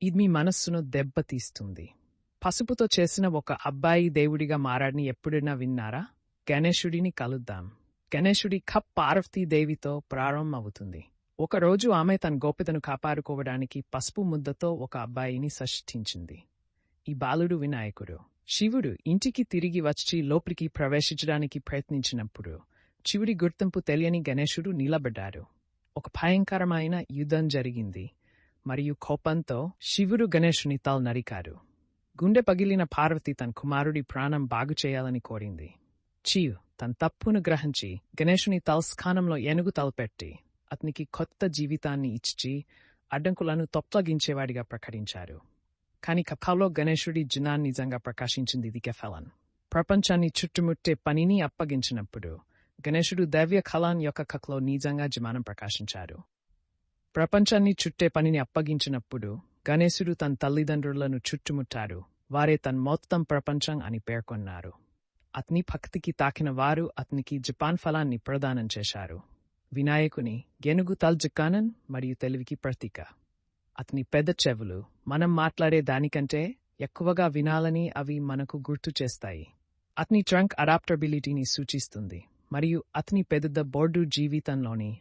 ఇది మీ మనస్సును దెబ్బతీస్తుంది. పసుపుతో చేసిన ఒక అబ్బాయి దేవుడిగా మారాడని ఎప్పుడైనా విన్నారా? గణేశుడిని కలుద్దాం. గణేశుడి కప్ పార్వతీదేవితో ప్రారంభమవుతుంది. ఒకరోజు ఆమె తన గోప్యతను కాపాడుకోవడానికి పసుపు ముద్దతో ఒక అబ్బాయిని సృష్టించింది. ఈ బాలుడు వినాయకుడు. శివుడు ఇంటికి తిరిగి వచ్చి లోపలికి ప్రవేశించడానికి ప్రయత్నించినప్పుడు చివరి గుర్తింపు తెలియని గణేశుడు నిలబడ్డాడు. ఒక భయంకరమైన యుద్ధం జరిగింది మరియు కోపంతో శివుడు గణేశుని తల నరికాడు. గుండె పగిలిన పార్వతి తన కుమారుడి ప్రాణం బాగుచేయాలని కోరింది. చియు తన తప్పును గ్రహించి గణేశుని తల స్థానంలో ఏనుగు తలపెట్టి అతనికి కొత్త జీవితాన్ని ఇచ్చి అడ్డంకులను తొలగించేవాడిగా ప్రకటించారు. కాని కథలో గణేశుడి జ్ఞానం నిజంగా ప్రకాశించింది. ఇది కేవలం ప్రపంచాన్ని చుట్టుముట్టే పనిని అప్పగించినప్పుడు గణేశుడు దైవ కళాన్ యొక్క కథలో నిజంగా జ్ఞానం ప్రకాశించాడు. ప్రపంచాన్ని చుట్టే పనిని అప్పగించినప్పుడు గణేశుడు తన తల్లిదండ్రులను చుట్టుముట్టాడు. వారే తన మొత్తం ప్రపంచం అని పేర్కొన్నారు. అతని భక్తికి తాకిన వారు అతనికి జపాన్ ఫలాన్ని ప్రదానం చేశారు. వినాయకుని ఏనుగు తల్జకానం మరియు తెలివికి ప్రతీక. అతని పెద్ద చెవులు మనం మాట్లాడే దానికంటే ఎక్కువగా వినాలని అవి మనకు గుర్తు చేస్తాయి. అతని ట్రంక్ అడాప్టబిలిటీని సూచిస్తుంది మరియు అతని పెద్ద బోర్డు జీవితంలోని